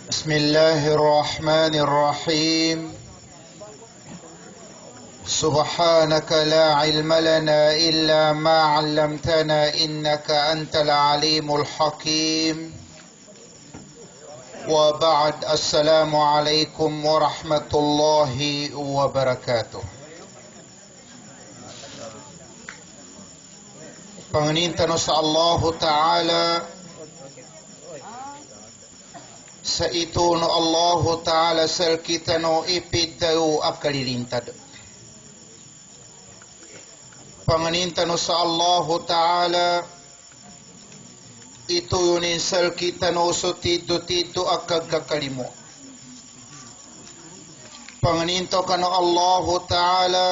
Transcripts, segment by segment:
بسم الله الرحمن الرحيم سبحانك لا علم لنا إلا ما علمتنا إنك أنت العليم الحكيم وبعد السلام عليكم ورحمة الله وبركاته. Pangintan sa Allah Ta'ala sa ito no Allah Ta'ala sel kita no ipidau akalilintad. Pangintan sa Allah Ta'ala ito yunin sel kita no so tido akagkakalimo. Pangintan ka no Allah Ta'ala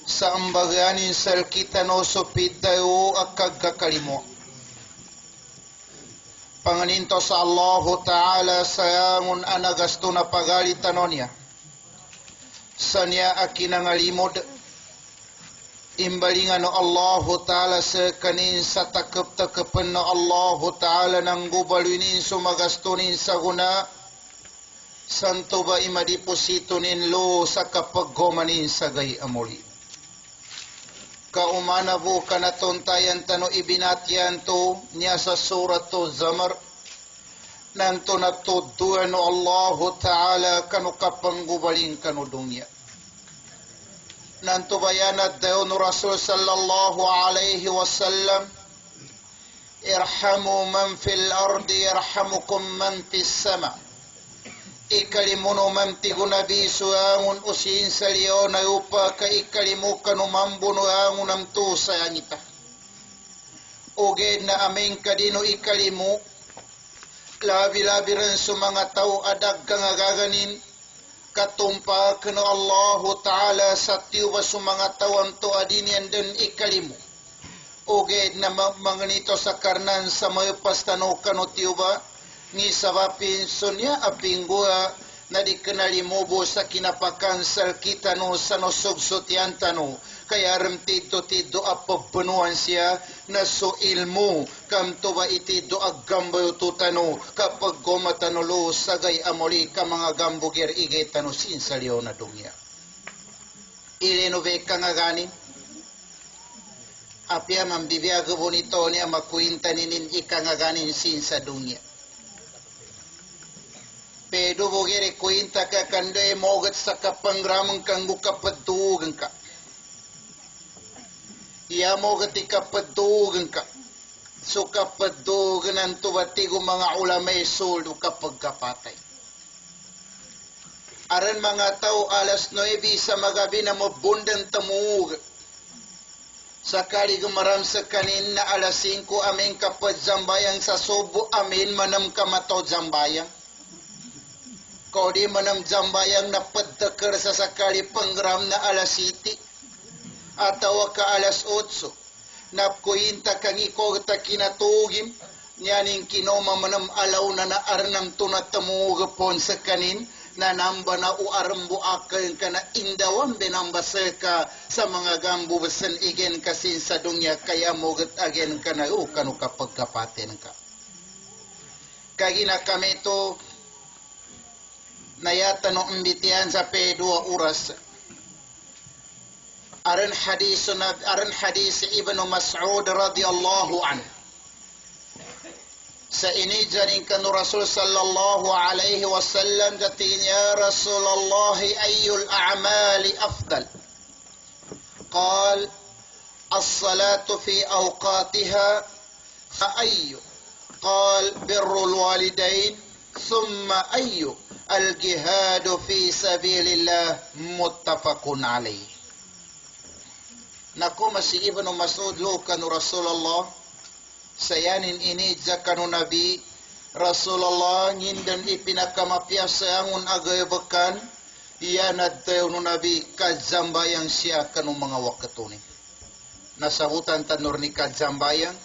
sa ambaganin sel kita no so pidau akagkakalimo. Panganinto sa Allah Ta'ala sayangun anagasto na pagalitan niya. Sa niya akinangalimod. Imbalingan no Allah Ta'ala sa kanin sa takap-takapan no Allah Ta'ala nang gubalunin sumagastunin sa guna. Santo ba imadiposito ninlo sa kapaggomanin sa gay amuli. Kaumana bu kanatontayan tano ibinatyan to niya sa surat to Zamar nanto natuduan no Allah Ta'ala kanu kapanggubaling kanu dunya nanto bayanat daw no Rasul sallallahu alaihi wasallam irhamu man fil ardi yarhamukum man fis sama ikalimuno mamtigu nabi suangun usin salio na upa ka ikalimu kanu mambuno angun amtu sayangita oge na aming kadino ikalimu labi-labiran sumanga tau adag kangagaganin katumpa kanu Allah Ta'ala satiu ba sumanga tau amtu adinian den ikalimu oge na manganito sa karnan sa mayupas tanu kanu tiuba ni sabapin sunya apingua na dikenali mobo sa kinapakansal kita no sa nosugsotian tano kaya remtito tido apapenuan siya na so ilmu kam toba iti do aggambayo tutano kapag gomatanolo sagay amoli ka mga gambugir igay tano sinsalyo na dunya ilinove kangaganin apya mambibiyago bonito niya makuinta ninin ikangaganin sinsa dunya pedo bogere kuinta ka kande mogat sa kapangramang kang bukapadugan ka. Iya mogat ikapadugan ka. So kapadugan ang tubatigo mga ulamay suldo kapag kapatay. Aran mga tao alas 9 sa magabi na mabundang tamug. Sakali gumaram sa kanin na alas 5 amin kapag zambayang sa subo amin manam kamato zambayang. Kau di manam jambayang na padtakar sa sakali panggram na alas 7 atau ka alas 8 napkuinta kang iko ta kinatugim nyaning kinoma manam alaw na arnam tunatamugapon sa kanin na namba na uarambu akal ka na indawam binambasa sa mga gambu basan igen kasin sa dunya kaya mogat agen ka na kanu kapagkapatin ka kagina kami to nayata no imbitian sa P2 oras. Aran hadis Ibn Mas'ud radhiyallahu anhu. Sa ini jaring kanu Rasul sallallahu alaihi wasallam datin ya Rasulullah ayyul a'mali afdal. Qal as-salatu fi awqatiha fa ayyu. Qal birrul walidain thumma ayyu. Al-jihadu fi sabilillah muttafaqun alaih. Naku masih Ibnu Mas'ud lo kanu Rasulullah sayanin ini jakanu Nabi Rasulullah ngindan ipinakamapiyasa angun agay bekan iya nadtayo no Nabi kadzambayang siya kanu mga wakatuni. Nasahutan tanur ni kadzambayang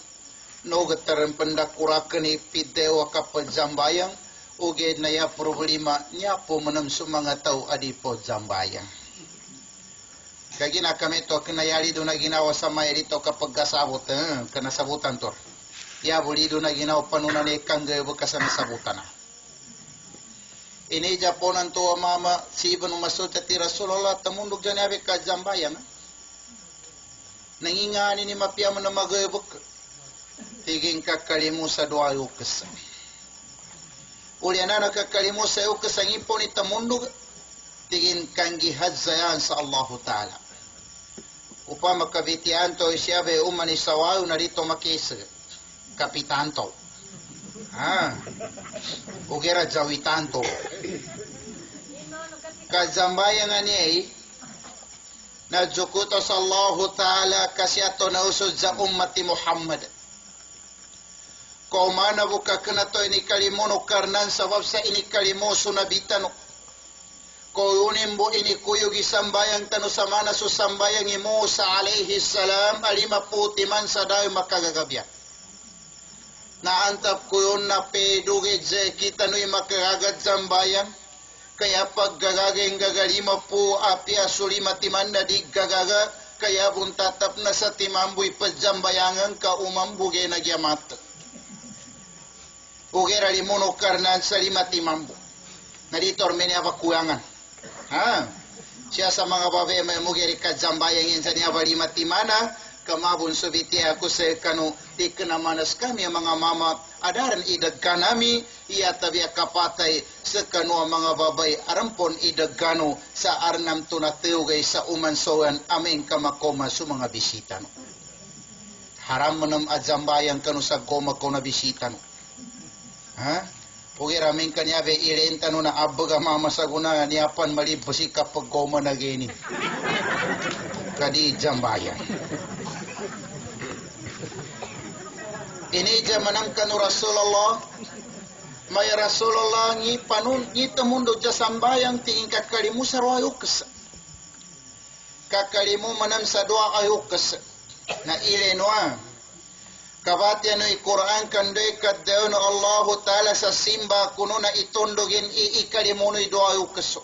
no getaran pendakurakan ipideo kapadzambayang uged na ya problema niya po manam sumanga tao adipo zambayang. Kagina kami to kinayali do na ginawa sa may dito kapag kasabot, kanasabutan to. Ya bulido na ginaw panunan ni kangge bekasan sabutan. Ini Japonan tua mama si Ibnu Mas'ud ti Rasulullah tamundog jani abe ka jambayan. Nangingani ni mapia manamagay buk. Tiging kakalimu sa doa yukas. Uliana kakalimu sa yukas ang ipon itamundog. Tigin kanggi hadzayan sa Allah Ta'ala. Upama kabitian to siyabe umani sawayo narito makis. Kapitan to. Ugera jawitanto. Kazambayan ani na jukuto sa Allah Ta'ala kasi ato na usod sa ummati Muhammad. Kau mana buka kena to ini kalimono karnan sabab sa ini kalimo sunabitan. Kau unimbo ini kuyugi sambayang tanu samana su sambayang Musa alaihi salam alima putiman sadayo makagagabya. Na antap kuyon na pedugit ze kita nui makaragat zambayang kaya pag gagageng gagalima po apia sulima timanda di gagaga kaya buntatap na sa timambuy padzambayangan ka umambuge na giamat ugera limono karnan sa lima timambu na di tormeni apa kuyangan siya sa mga babae may mugeri kadzambayangin sa niya lima timana kamabun subiti ako sa kanu ikenamanas kami mga mama adaran idag kanami iya tabi kapatay sa kanu mga babay arampon idag kanu sa arnam tunatewgay sa umansoan amin kamakoma su mga bisita no. Haram manam adzambayang kanu sa goma ko na bisita no. Pugi ramin kanyabe irenta no na abaga mama sa guna niapan malibasi kapag goma na gini kadi jambayang. Ini zamanang kanu Rasulullah may Rasulullah ngi panun ngi temundo jasambayang tingin kakalimu sarwayukas kakalimu manam sa doa ayukas na ilenwa kabati ano Quran kandoy kaddayon Allah Ta'ala sa simba kuno na itondogin ikalimu no doa ayukas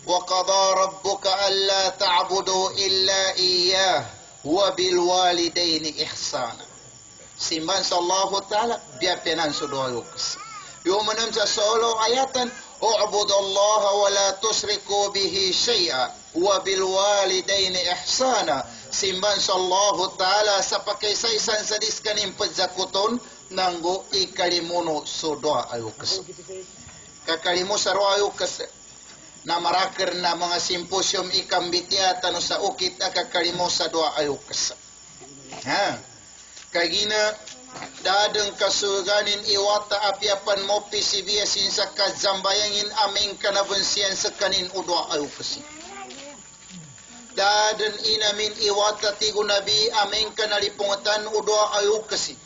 wa qada rabbuka alla ta'budu illa iyyah wa bil walidaini ihsana simban sa Allah Ta'ala biya penan sa doa yukas. Yung manam sa solo ayatan, u'bud Allah wa la tusriku bihi shay'a wa bil walidaini ihsana. Simban sa Allah Ta'ala sa pakaisaysan sa diskanin padzakuton nanggo ikalimuno sa doa yukas. Kakalimu sa doa yukas na marakir na mga simposyum ikambitya tano sa ukit kakalimu sa doa yukas. Kagina dadeng kasuganin iwata apiapan mopi sibiya sinsa kazambayangin aming kanabensian sekanin udwa ayukasi. Daden inamin iwata tigu nabi aming kanalipungetan udwa ayukasi.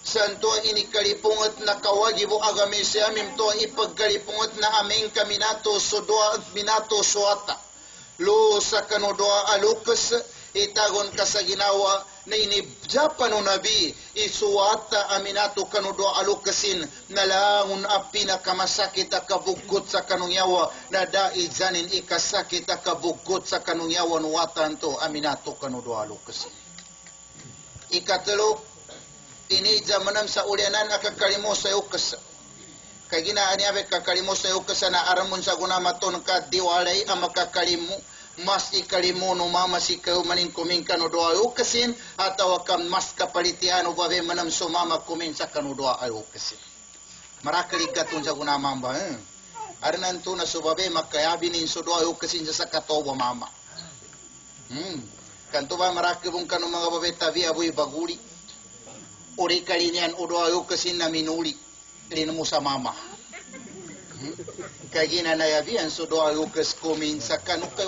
Santo ini kalipunget na kawajibu agami siamim to ipagkalipunget na aming kaminato sudwa at minato suwata. Lo sa kanudwa alukas itagon kasaginawa na inibjapan o nabi isuwata aminato kanudo alukasin nalangun api na kamasakit akabugot sa kanungyawa na dahil zanin ikasakit akabugot sa kanungyawa nuwatan to aminato kanudo alukasin. Ikatalo ini zamanam sa ulianan akakalimo sa ukas kay ginaan niya kakalimo sa ukas na aramon sa gunamaton ka diwalay ang makakalimu mas ikalimu no mama si kayo maning kuming kanu doa ukasin atau akan mas kapalitiano babe manam so mama kuming sa kanu doa ukasin marakali gatun sa guna mamba arnan tu na so babe makayabin so doa ukasin sa katobo mama kanto ba marakibong kanu mga babe tabi aboy baguli uri kalinian doa ukasin na minuli linamu sa mama kagina na yabian so doa yukas kumin sa kanu kay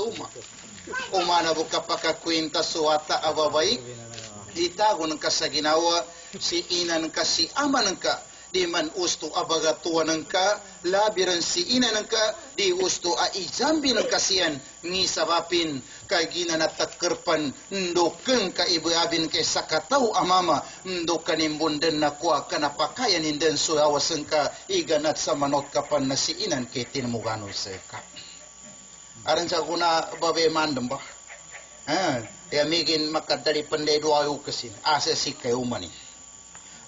umana buka pakakwenta suwata ababaik itago ng kasaginawa si inan ka si aman ka di man usto abagatuan ng ka labiran si inan ka di usto a ijambi ng kasiyan ni sabapin kagina na takerpan ndokeng ka ibuabin kay sakataw amama ndokan imbunden na kuha ka napakayan inden suyawasan ka iganat sa manot kapan na si inan kay tinmugano sa ka aran sa kuna babe mandem ba ya migin makadali pandai doa ukasin asa si kay umani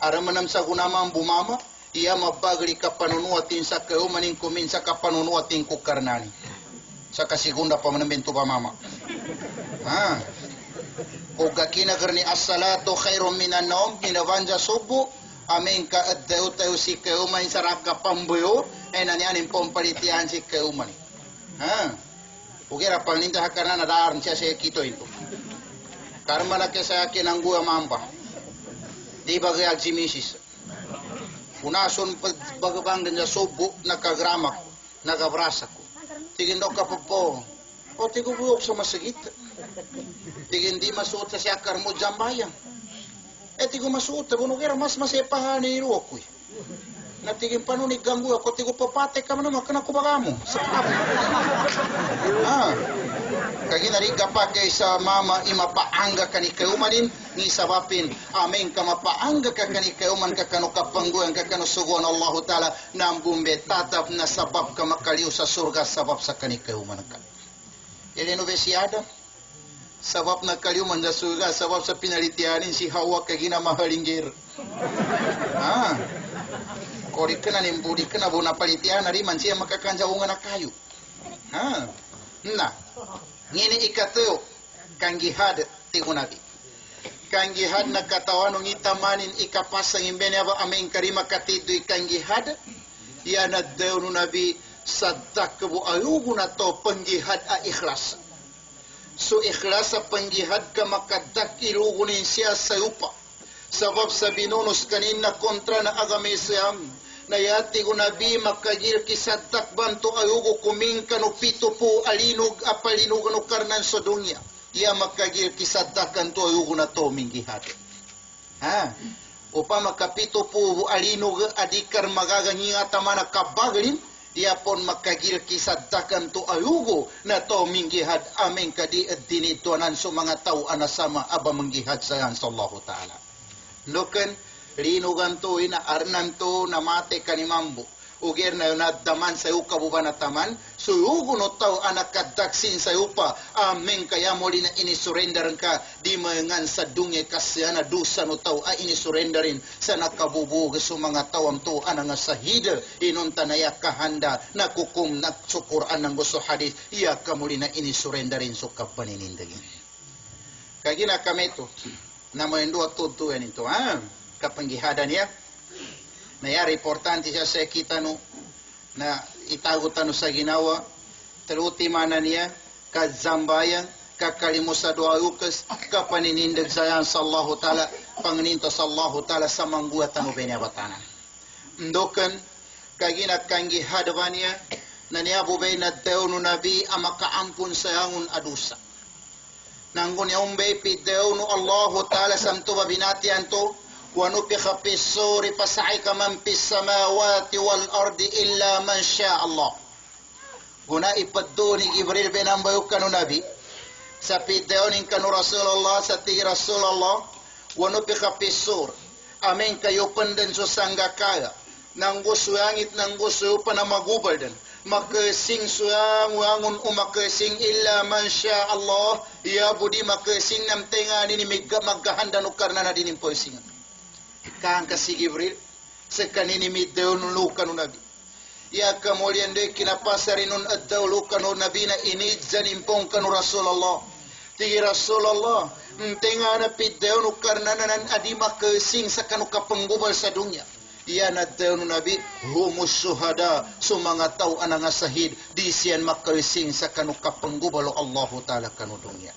Ara manam sa gunama bumama, ia mabagli ka panunuatin sa keumanin kumin sa kapanunuatin ko karnani. Sa kasigunda pa manambento pa mama. Ha. O gakina karni as-salatu khairum minan naum, minavanja subuh, amin ka addaw tayo si keumanin sa raka pambuyo, ay nanyanin pompalitian si keumanin. Ha. Ugera palinda hakana nadaran siya sa kito ito. Karma na kesa kinangguya mamba. Di bagay agsimisis. Unason bagabang din sa subo, nakagrama ko, nakabrasa ko. Tigin daw ka po. O tigo buhok sa masagit. Tigin di masuot sa siyakar mo jambayan. Tigo masuot, bunugera mas masepahan ni iro ko. Natigin panunig ganggu ako, tigo papate ka naman, kana ko baga mo. Kagi nariga pa kay sa mama imapaangga ka ni kayumanin, ni sabapin, amin ka mapaangga ka ni kayuman ka kanu kapangguan ka kanu suguan Allah Ta'ala, na ang bumbe tatap na sabab ka makaliw sa surga sabab sa kani kayuman ka. Eleno besiada, sabab na kaliuman sa surga, sabab sa pinalitianin si Hawa kagina mahalingir. Kori kena nimbudi kena bona palitian ari man siya makakanjaungan na kayu. Nah, ngini ikateo kang gihad ti unabi. Kang gihad na katawan ng itamanin ikapasang imbene aba aming karima katido kang gihad. Ya na daw no nabi sadak bu ayugo na to penggihad a ikhlas. So ikhlas sa penggihad ka makadak ilugunin siya sa upa. Sabab sa binunus kanina kontra na agame siyam. Nayati ko nabi makagir kisatak banto ayugo kuming kanu pito po alinog apalinog anu karnan sa dunya. Ia makagir kisatak kanto ayugo na to minggihad. Upa makapito po alinog adikar magaganginga tamana kabagalin. Ia pon makagir kisatak kanto ayugo na to minggihad amin kadi dinituanan so mga tao anasama aba minggihad sayan sa Allah Ta'ala. Nuken linugan to ina arnan to namate kanimambo uger na nadaman sa uka bubana taman suyugo no tao anak kadaksin sa upa amen kaya mo na inisurrenderan ka di mangan sa dunge kasyana dusa no tao ay inisurrenderin sa nakabubug sa mga tawam to anang sahida inunta na yakahanda nakukum naksukuran ng gusto hadis iya kamuli na inisurrenderin so kapaninindagin kagina kami to na may dua tutuan ito kapanggihadan niya na yari importante siya sa kita no na itagutan sa ginawa teruti mana niya kazambayan kakalimus sa doa ukas kapaninindag sayan sa Allah Ta'ala pangininto sa Allah Ta'ala sa mangguatan o benyabatanan ndokan kagina kanggihadaban niya na niya bubay na teo no nabi amakaampun sayangun adusa nanggun niya umbay pideo no Allah Ta'ala samto babinatian to ونفخ في الصور فصعق من في السماوات والأرض إلا من شاء الله. Guna ipaddo ni Jibril benambayo kanu Nabi sa pideo ni kanu Rasulullah sa ti Rasulullah wanupikha fi sur amin kayo pandan so sanggakaya nang gusuyangit nang gusuyo pa na magubal dan makasing suyang wangun umakasing illa man sya Allah ya budi makasing nam tenga ni maggahanda no karna na dinim poisingan kang kasi Gibril sa kanini middaw nulukan ng Nabi. Ya kamulian de kinapasarinun addaw lukan ng Nabi na inidjanimpong kanu Rasulullah. Tigi Rasulullah, tenga na piddaw no karnanan adima kasing sa kanu kapanggubal sa dunya. Ya naddaw ng Nabi, humus suhada sumanga tao anang sahid di siyan makasing sa kanu kapanggubal Allah Ta'ala kanu dunya.